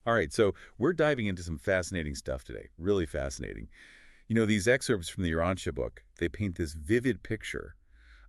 All right, so we're diving into some fascinating stuff today, really fascinating. These excerpts from the Urantia book, they paint this vivid picture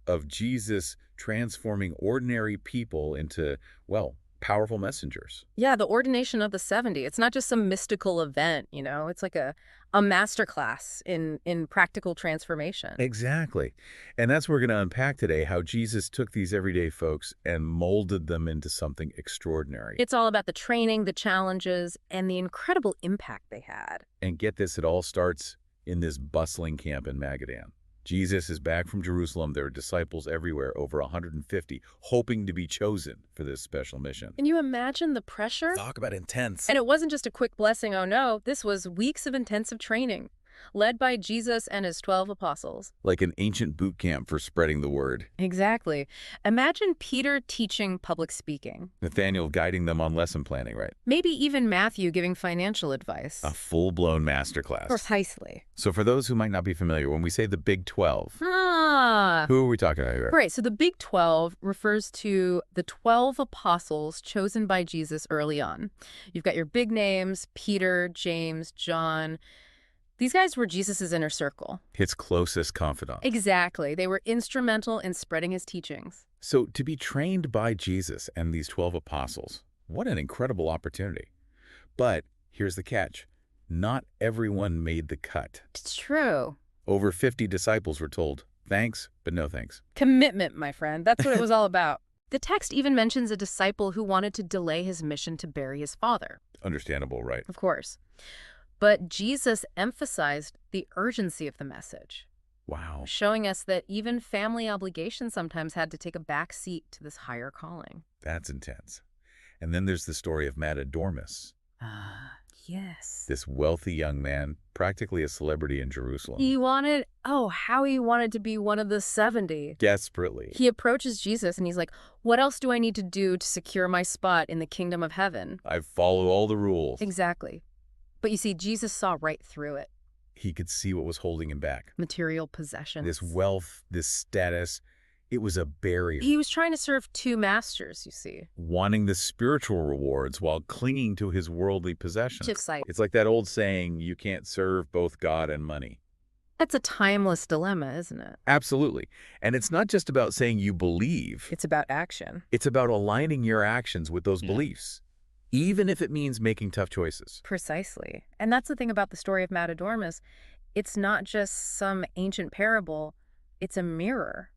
of Jesus transforming ordinary people into, well, powerful messengers. Yeah, the ordination of the 70. It's not just some mystical event, It's like a masterclass in practical transformation. Exactly. And that's what we're going to unpack today, how Jesus took these everyday folks and molded them into something extraordinary. It's all about the training, the challenges, and the incredible impact they had. And get this, it all starts in this bustling camp in Magadan. Jesus is back from Jerusalem. There are disciples everywhere, over 150, hoping to be chosen for this special mission. Can you imagine the pressure? Talk about intense. And it wasn't just a quick blessing, oh no, this was weeks of intensive training, led by Jesus and his 12 apostles. Like an ancient boot camp for spreading the word. Exactly. Imagine Peter teaching public speaking. Nathaniel guiding them on lesson planning, right? Maybe even Matthew giving financial advice. A full-blown masterclass. Precisely. So for those who might not be familiar, when we say the Big 12, who are we talking about here? Right, so the Big 12 refers to the 12 apostles chosen by Jesus early on. You've got your big names, Peter, James, John. These guys were Jesus' inner circle. His closest confidant. Exactly. They were instrumental in spreading his teachings. So to be trained by Jesus and these 12 apostles, what an incredible opportunity. But here's the catch. Not everyone made the cut. It's true. Over 50 disciples were told, thanks, but no thanks. Commitment, my friend. That's what it was all about. The text even mentions a disciple who wanted to delay his mission to bury his father. Understandable, right? Of course. But Jesus emphasized the urgency of the message. Wow. Showing us that even family obligations sometimes had to take a back seat to this higher calling. That's intense. And then there's the story of Magadan. Yes. This wealthy young man, practically a celebrity in Jerusalem. How he wanted to be one of the 70. Desperately. He approaches Jesus and he's like, what else do I need to do to secure my spot in the kingdom of heaven? I follow all the rules. Exactly. But you see, Jesus saw right through it. He could see what was holding him back. Material possessions. This wealth, this status, it was a barrier. He was trying to serve two masters, you see. Wanting the spiritual rewards while clinging to his worldly possessions. Just like, It's like that old saying, you can't serve both God and money. that's a timeless dilemma, isn't it? Absolutely. And it's not just about saying you believe. It's about action. It's about aligning your actions with those beliefs, even if it means making tough choices. Precisely. And that's the thing about the story of Magadan. It's not just some ancient parable. It's a mirror.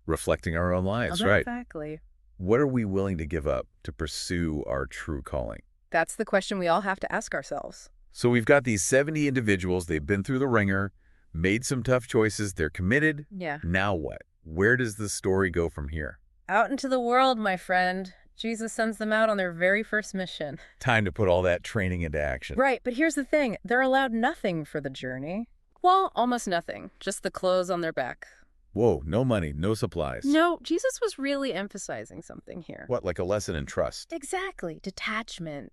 Reflecting our own lives, right? Exactly. What are we willing to give up to pursue our true calling? That's the question we all have to ask ourselves. So we've got these 70 individuals. They've been through the ringer, made some tough choices. They're committed. Yeah. Now what? Where does the story go from here? Out into the world, my friend. Jesus sends them out on their very first mission. Time to put all that training into action. Right, but here's the thing. They're allowed nothing for the journey. Well, almost nothing. Just the clothes on their back. Whoa, no money, no supplies. No, Jesus was really emphasizing something here. What, like a lesson in trust? Exactly. Detachment,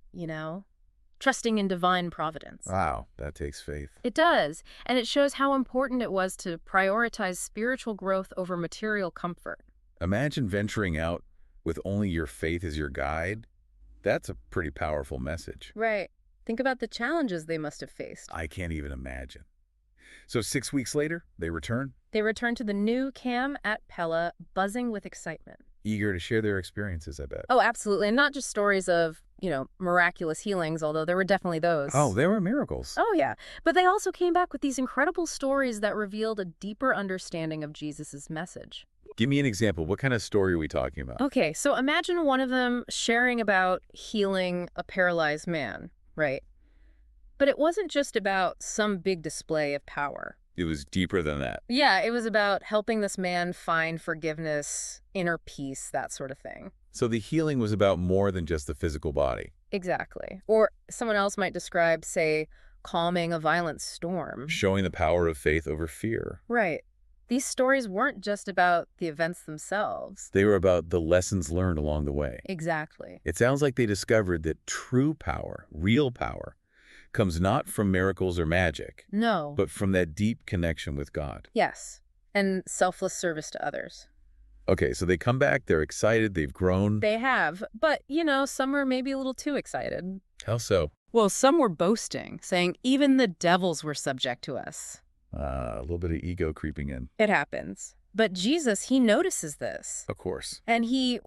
Trusting in divine providence. Wow, that takes faith. It does. And it shows how important it was to prioritize spiritual growth over material comfort. Imagine venturing out with only your faith as your guide. That's a pretty powerful message. Right. Think about the challenges they must have faced. I can't even imagine. So 6 weeks later, they return? They return to the new camp at Pella, buzzing with excitement. Eager to share their experiences, I bet. Oh, absolutely. And not just stories of, miraculous healings, although there were definitely those. Oh, there were miracles. Oh, yeah. But they also came back with these incredible stories that revealed a deeper understanding of Jesus' message. Give me an example. What kind of story are we talking about? Okay, so imagine one of them sharing about healing a paralyzed man, right? But it wasn't just about some big display of power. It was deeper than that. Yeah, it was about helping this man find forgiveness, inner peace, that sort of thing. So the healing was about more than just the physical body. Exactly. Or someone else might describe, say, calming a violent storm. Showing the power of faith over fear. Right. These stories weren't just about the events themselves. They were about the lessons learned along the way. Exactly. It sounds like they discovered that true power, real power, comes not from miracles or magic. No. But from that deep connection with God. Yes. And selfless service to others. Okay, so they come back, they're excited, they've grown. They have. But, some are maybe a little too excited. How so? Well, some were boasting, saying even the devils were subject to us. A little bit of ego creeping in. It happens. But Jesus, he notices this. Of course. And he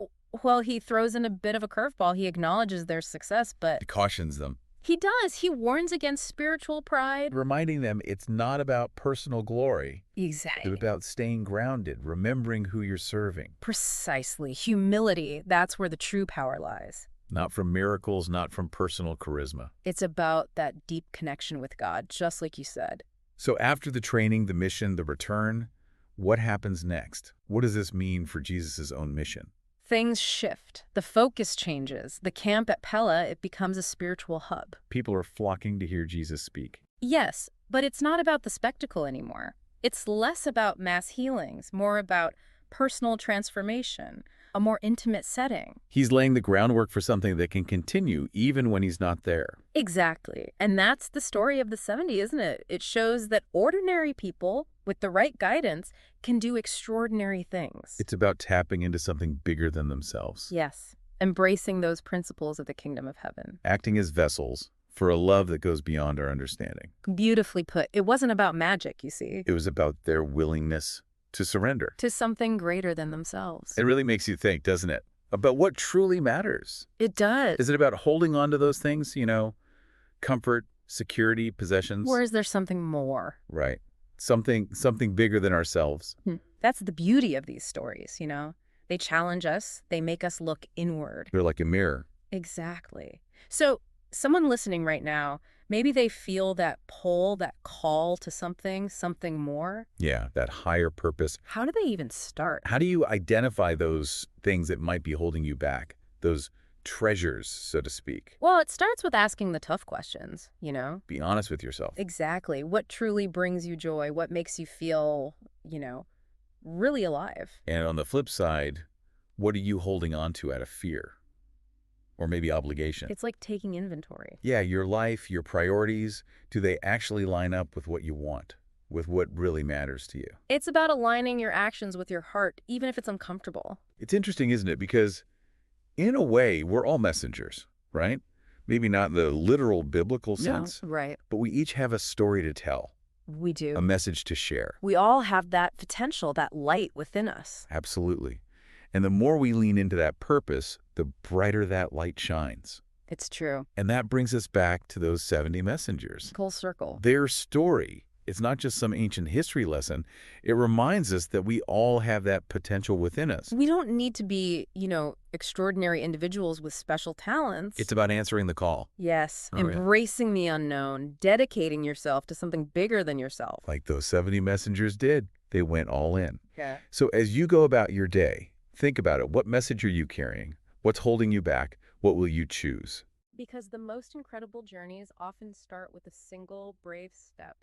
throws in a bit of a curveball. He acknowledges their success, but He cautions them, he does. He warns against spiritual pride. reminding them it's not about personal glory. Exactly. It's about staying grounded, remembering who you're serving. Precisely. Humility, that's where the true power lies. Not from miracles, not from personal charisma. It's about that deep connection with God, just like you said. So after the training, the mission, the return, what happens next? What does this mean for Jesus' own mission? Things shift. The focus changes. The camp at Pella, it becomes a spiritual hub. People are flocking to hear Jesus speak. Yes, but it's not about the spectacle anymore. It's less about mass healings, more about personal transformation, a more intimate setting. He's laying the groundwork for something that can continue even when he's not there. Exactly. And that's the story of the 70, isn't it? It shows that ordinary people, with the right guidance, can do extraordinary things. It's about tapping into something bigger than themselves. Yes. Embracing those principles of the kingdom of heaven. Acting as vessels for a love that goes beyond our understanding. Beautifully put. It wasn't about magic, you see. It was about their willingness to surrender. To something greater than themselves. It really makes you think, doesn't it? About what truly matters. It does. Is it about holding on to those things, comfort, security, possessions? Or is there something more? Right. Something bigger than ourselves. That's the beauty of these stories, They challenge us. They make us look inward. They're like a mirror. Exactly. So someone listening right now, maybe they feel that pull, that call to something more. Yeah, that higher purpose. How do they even start? How do you identify those things that might be holding you back? Those treasures, so to speak. Well, it starts with asking the tough questions, Be honest with yourself. Exactly. What truly brings you joy? What makes you feel, really alive? And on the flip side, what are you holding on to out of fear? Or maybe obligation? It's like taking inventory. Yeah, your life, your priorities, do they actually line up with what you want, with what really matters to you? It's about aligning your actions with your heart, even if it's uncomfortable. It's interesting, isn't it? Because in a way, we're all messengers, right? Maybe not in the literal biblical sense, No, right. but we each have a story to tell, We do. a message to share. We all have that potential, that light within us. Absolutely. And the more we lean into that purpose, the brighter that light shines. It's true. And that brings us back to those 70 messengers. Full circle. Their story, it's not just some ancient history lesson. It reminds us that we all have that potential within us. We don't need to be, extraordinary individuals with special talents. It's about answering the call. Yes. Oh, yeah. Embracing the unknown, dedicating yourself to something bigger than yourself. Like those 70 messengers did. They went all in. Yeah. So as you go about your day, think about it. What message are you carrying? What's holding you back? What will you choose? Because the most incredible journeys often start with a single brave step.